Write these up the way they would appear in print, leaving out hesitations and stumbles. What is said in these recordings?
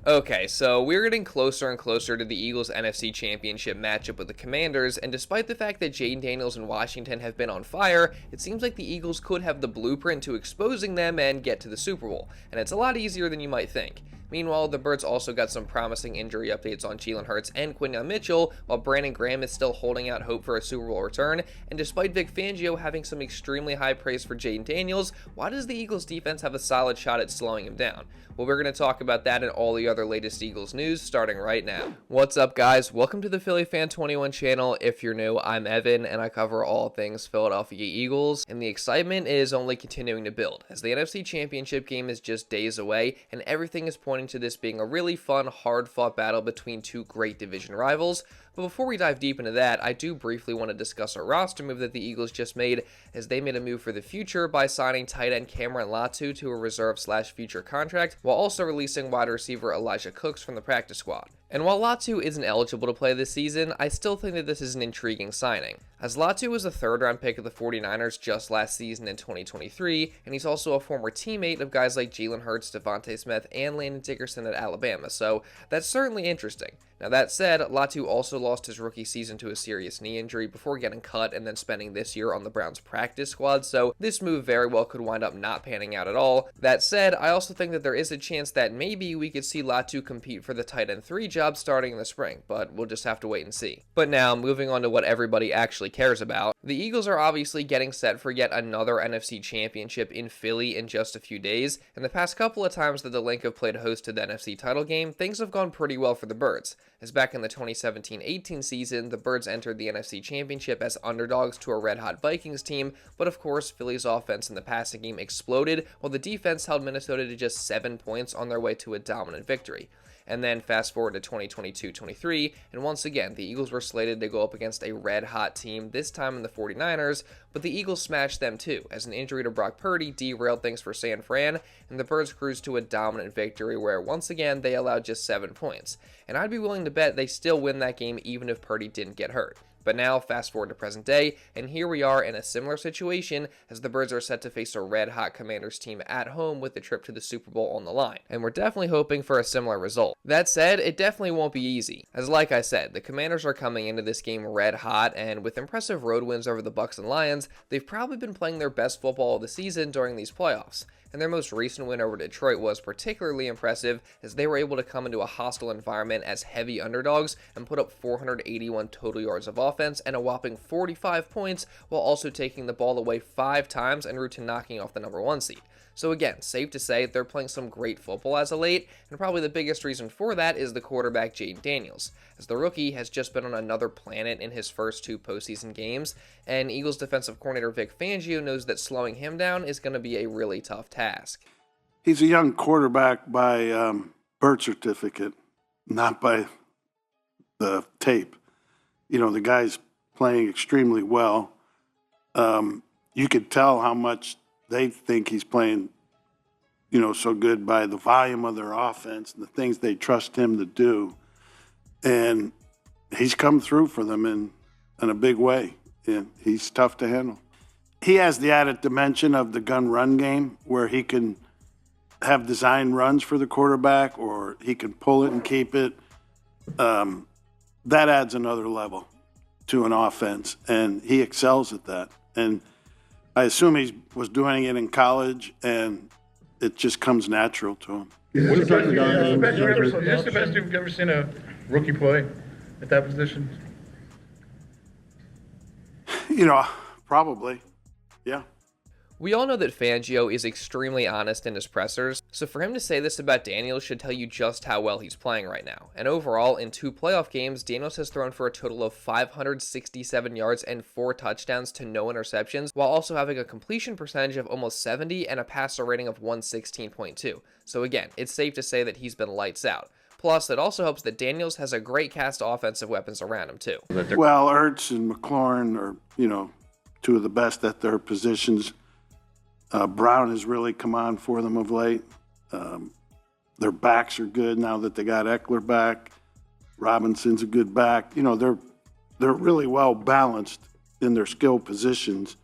Okay, so we're getting closer and closer to the Eagles' NFC Championship matchup with the Commanders, and despite the fact that Jayden Daniels and Washington have been on fire, it seems like the Eagles could have the blueprint to exposing them and get to the Super Bowl, and it's a lot easier than you might think. Meanwhile, the Birds also got some promising injury updates on Jalen Hurts and Quinyon Mitchell, while Brandon Graham is still holding out hope for a Super Bowl return, and despite Vic Fangio having some extremely high praise for Jayden Daniels, why does the Eagles defense have a solid shot at slowing him down? Well, we're going to talk about that and all the other latest Eagles news starting right now. What's up, guys? Welcome to the Philly Fan 21 channel. If you're new, I'm Evan, and I cover all things Philadelphia Eagles, and the excitement is only continuing to build, as the NFC Championship game is just days away, and everything is pointing to this being a really fun, hard-fought battle between two great division rivals. But before we dive deep into that, I do briefly want to discuss a roster move that the Eagles just made, as they made a move for the future by signing tight end Cameron Latu to a reserve/future contract, while also releasing wide receiver Elijah Cooks from the practice squad. And while Latu isn't eligible to play this season, I still think that this is an intriguing signing, as Latu was a third-round pick of the 49ers just last season in 2023, and he's also a former teammate of guys like Jalen Hurts, Devontae Smith, and Landon Dickerson at Alabama, so that's certainly interesting. Now that said, Latu also lost his rookie season to a serious knee injury before getting cut and then spending this year on the Browns practice squad, so this move very well could wind up not panning out at all. That said, I also think that there is a chance that maybe we could see Latu compete for the tight end 3 job starting in the spring, but we'll just have to wait and see. But now, moving on to what everybody actually cares about, the Eagles are obviously getting set for yet another NFC Championship in Philly in just a few days, and the past couple of times that the Link have played host to the NFC title game, things have gone pretty well for the Birds, as back in the 2017-18 season, the Birds entered the NFC Championship as underdogs to a red-hot Vikings team, but of course, Philly's offense in the passing game exploded, while the defense held Minnesota to just 7 points on their way to a dominant victory. And then fast forward to 2022-23, and once again, the Eagles were slated to go up against a red-hot team, this time in the 49ers, but the Eagles smashed them too, as an injury to Brock Purdy derailed things for San Fran, and the Birds cruised to a dominant victory where, once again, they allowed just 7 points. And I'd be willing to bet they still win that game even if Purdy didn't get hurt. But now, fast forward to present day, and here we are in a similar situation as the Birds are set to face a red-hot Commanders team at home with the trip to the Super Bowl on the line, and we're definitely hoping for a similar result. That said, it definitely won't be easy, as like I said, the Commanders are coming into this game red-hot, and with impressive road wins over the Bucs and Lions, they've probably been playing their best football of the season during these playoffs. And their most recent win over Detroit was particularly impressive, as they were able to come into a hostile environment as heavy underdogs and put up 481 total yards of offense and a whopping 45 points, while also taking the ball away 5 times en route to knocking off the number 1 seed. So again, safe to say they're playing some great football as of late, and probably the biggest reason for that is the quarterback Jayden Daniels, as the rookie has just been on another planet in his first 2 postseason games, and Eagles defensive coordinator Vic Fangio knows that slowing him down is going to be a really tough task. He's a young quarterback by birth certificate, not by the tape. You know, the guy's playing extremely well. You could tell how much they think he's playing, so good by the volume of their offense and the things they trust him to do. And he's come through for them in a big way. And he's tough to handle. He has the added dimension of the gun run game where he can have design runs for the quarterback or he can pull it and keep it. That adds another level to an offense, and he excels at that. And I assume he was doing it in college, and it just comes natural to him. Is this the best you've ever seen a rookie play at that position? Probably, yeah. We all know that Fangio is extremely honest in his pressers, so for him to say this about Daniels should tell you just how well he's playing right now. And overall, in 2 playoff games, Daniels has thrown for a total of 567 yards and 4 touchdowns to no interceptions, while also having a completion percentage of almost 70 and a passer rating of 116.2. So again, it's safe to say that he's been lights out. Plus, it also helps that Daniels has a great cast of offensive weapons around him, too. Well, Ertz and McLaurin are, 2 of the best at their positions. Brown has really come on for them of late. Their backs are good now that they got Eckler back. Robinson's a good back. They're really well balanced in their skill positions,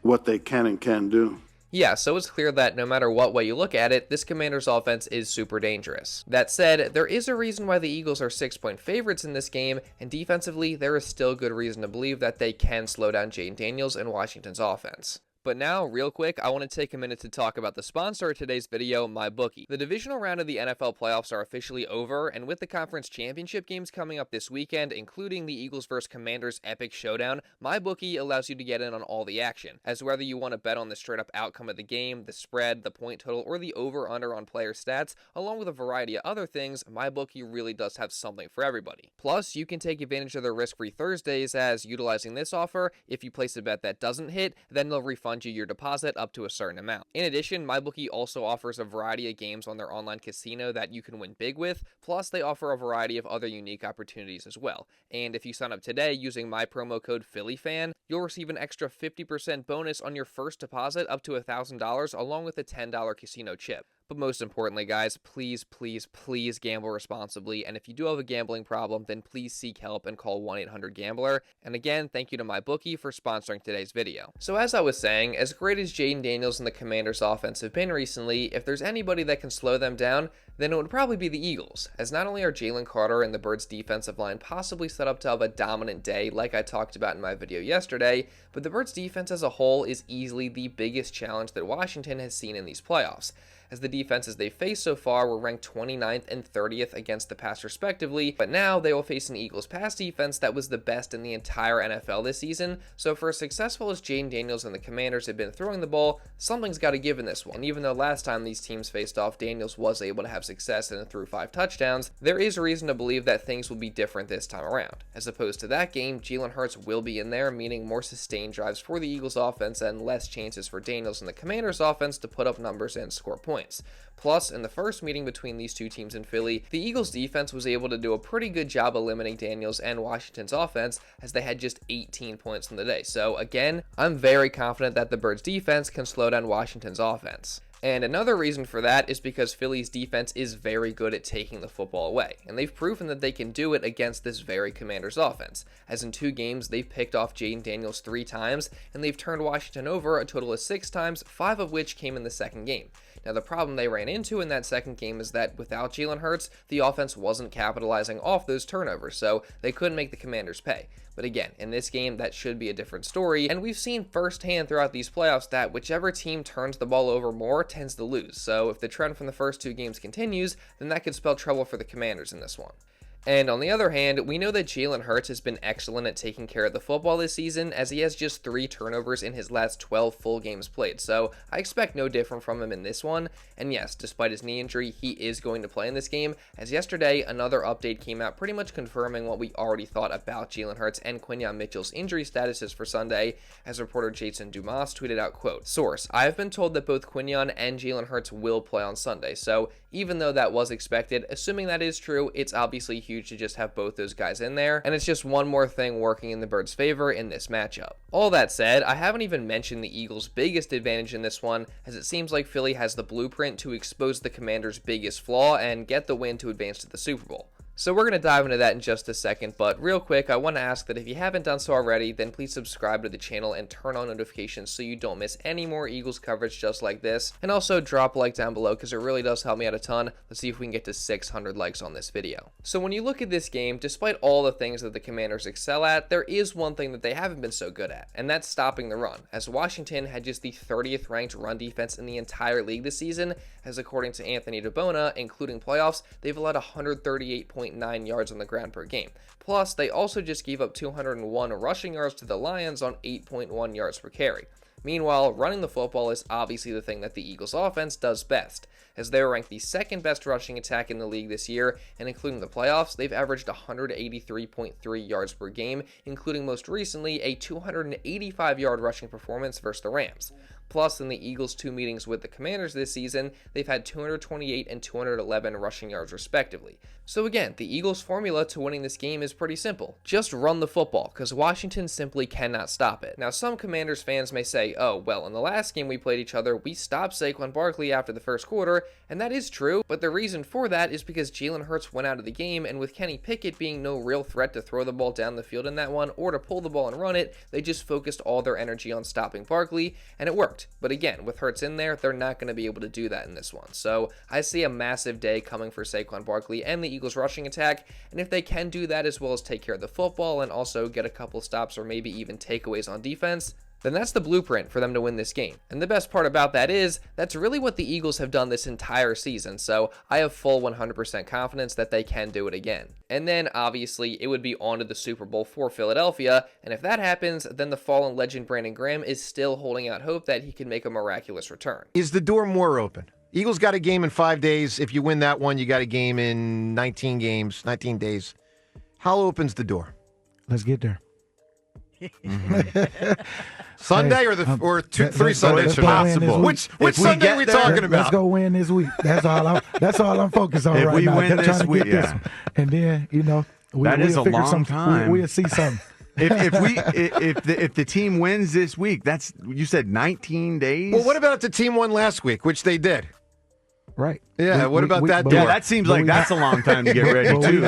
what they can and can do. Yeah, so it's clear that no matter what way you look at it, this Commanders offense is super dangerous. That said, there is a reason why the Eagles are 6-point favorites in this game, and defensively, there is still good reason to believe that they can slow down Jayden Daniels and Washington's offense. But now, real quick, I want to take a minute to talk about the sponsor of today's video, MyBookie. The divisional round of the NFL playoffs are officially over, and with the conference championship games coming up this weekend, including the Eagles vs. Commanders epic showdown, MyBookie allows you to get in on all the action. As whether you want to bet on the straight-up outcome of the game, the spread, the point total, or the over-under on player stats, along with a variety of other things, MyBookie really does have something for everybody. Plus, you can take advantage of their risk-free Thursdays, as utilizing this offer, if you place a bet that doesn't hit, then they'll refund you your deposit up to a certain amount. In addition, MyBookie also offers a variety of games on their online casino that you can win big with, plus they offer a variety of other unique opportunities as well. And if you sign up today using my promo code PhillyFan, you'll receive an extra 50% bonus on your first deposit up to $1,000 along with a $10 casino chip. But most importantly, guys, please, please, please gamble responsibly. And if you do have a gambling problem, then please seek help and call 1-800-GAMBLER. And again, thank you to MyBookie for sponsoring today's video. So as I was saying, as great as Jayden Daniels and the Commanders offense have been recently, if there's anybody that can slow them down, then it would probably be the Eagles, as not only are Jalen Carter and the Birds defensive line possibly set up to have a dominant day like I talked about in my video yesterday, but the Birds defense as a whole is easily the biggest challenge that Washington has seen in these playoffs, as the defenses they faced so far were ranked 29th and 30th against the pass respectively, but now they will face an Eagles pass defense that was the best in the entire NFL this season, so for as successful as Jayden Daniels and the Commanders have been throwing the ball, something's got to give in this one. And even though last time these teams faced off, Daniels was able to have success and threw 5 touchdowns, there is reason to believe that things will be different this time around. As opposed to that game, Jalen Hurts will be in there, meaning more sustained drives for the Eagles offense and less chances for Daniels and the Commanders offense to put up numbers and score points. Plus, in the first meeting between these two teams in Philly, the Eagles defense was able to do a pretty good job eliminating Daniels and Washington's offense, as they had just 18 points in the day. So again, I'm very confident that the Birds defense can slow down Washington's offense. And another reason for that is because Philly's defense is very good at taking the football away, and they've proven that they can do it against this very Commanders offense, as in 2 games they've picked off Jayden Daniels 3 times, and they've turned Washington over a total of 6 times, 5 of which came in the second game. Now the problem they ran into in that second game is that without Jalen Hurts, the offense wasn't capitalizing off those turnovers, so they couldn't make the Commanders pay. But again, in this game, that should be a different story, and we've seen firsthand throughout these playoffs that whichever team turns the ball over more tends to lose. So if the trend from the first 2 games continues, then that could spell trouble for the Commanders in this one. And on the other hand, we know that Jalen Hurts has been excellent at taking care of the football this season, as he has just 3 turnovers in his last 12 full games played, so I expect no different from him in this one. And yes, despite his knee injury, he is going to play in this game, as yesterday another update came out pretty much confirming what we already thought about Jalen Hurts and Quinyon Mitchell's injury statuses for Sunday, as reporter Jason Dumas tweeted out, quote, "Source, I have been told that both Quinyon and Jalen Hurts will play on Sunday, so even though that was expected, assuming that is true, it's obviously huge to just have both those guys in there, and it's just one more thing working in the Birds' favor in this matchup." All that said, I haven't even mentioned the Eagles' biggest advantage in this one, as it seems like Philly has the blueprint to expose the Commanders' biggest flaw and get the win to advance to the Super Bowl. So we're going to dive into that in just a second, but real quick, I want to ask that if you haven't done so already, then please subscribe to the channel and turn on notifications so you don't miss any more Eagles coverage just like this. And also drop a like down below because it really does help me out a ton. Let's see if we can get to 600 likes on this video. So when you look at this game, despite all the things that the Commanders excel at, there is one thing that they haven't been so good at, and that's stopping the run, as Washington had just the 30th ranked run defense in the entire league this season, as according to Anthony DeBona, including playoffs, they've allowed 138.9 yards on the ground per game. Plus, they also just gave up 201 rushing yards to the Lions on 8.1 yards per carry. Meanwhile, running the football is obviously the thing that the Eagles offense does best, as they were ranked the 2nd best rushing attack in the league this year, and including the playoffs, they've averaged 183.3 yards per game, including most recently a 285-yard rushing performance versus the Rams. Plus, in the Eagles' 2 meetings with the Commanders this season, they've had 228 and 211 rushing yards respectively. So again, the Eagles' formula to winning this game is pretty simple. Just run the football, because Washington simply cannot stop it. Now, some Commanders fans may say, oh, well, in the last game we played each other, we stopped Saquon Barkley after the first quarter, and that is true, but the reason for that is because Jalen Hurts went out of the game, and with Kenny Pickett being no real threat to throw the ball down the field in that one, or to pull the ball and run it, they just focused all their energy on stopping Barkley, and it worked. worked. But again, with Hurts in there, they're not going to be able to do that in this one. So I see a massive day coming for Saquon Barkley and the Eagles rushing attack, and if they can do that as well as take care of the football and also get a couple stops or maybe even takeaways on defense, then that's the blueprint for them to win this game. And the best part about that is, that's really what the Eagles have done this entire season, so I have full 100% confidence that they can do it again. And then, obviously, it would be on to the Super Bowl for Philadelphia, and if that happens, then the fallen legend Brandon Graham is still holding out hope that he can make a miraculous return. Is the door more open? Eagles got a game in 5 days. If you win that one, you got a game in 19 days. How opens the door? Let's get there. Sunday or 3 Sundays from now? Which Sunday are we talking about? Let's go win this week. That's all I'm focused on if right we now. Win this week, this one. And then that is a long time. We'll see something. If the team wins this week, that's, you said 19 days. Well, what about if the team won last week, which they did? Right. Yeah. What about that? Yeah, that seems like that's a long time to get ready too.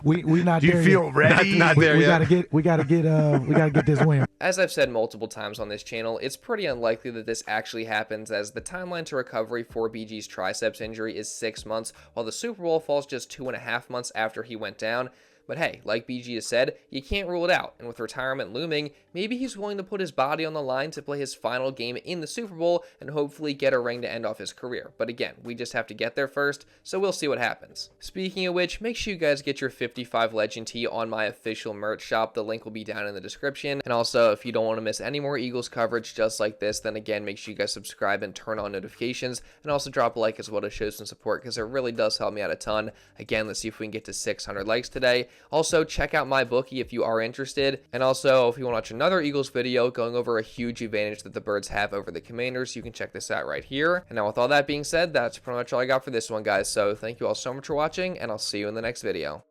We not do there you feel yet. ready? Not there yet. We gotta get this win. As I've said multiple times on this channel, it's pretty unlikely that this actually happens, as the timeline to recovery for BG's triceps injury is 6 months, while the Super Bowl falls just 2.5 months after he went down. But hey, like BG has said, you can't rule it out, and with retirement looming, maybe he's willing to put his body on the line to play his final game in the Super Bowl and hopefully get a ring to end off his career. But again, we just have to get there first, so we'll see what happens. Speaking of which, make sure you guys get your 55 Legend tee on my official merch shop. The link will be down in the description. And also, if you don't want to miss any more Eagles coverage just like this, then again, make sure you guys subscribe and turn on notifications, and also drop a like as well to show some support, because it really does help me out a ton. Again, let's see if we can get to 600 likes today. Also, check out my bookie if you are interested. And also, if you want to watch another Eagles video going over a huge advantage that the Birds have over the Commanders, you can check this out right here. And now with all that being said, that's pretty much all I got for this one, guys. So thank you all so much for watching, and I'll see you in the next video.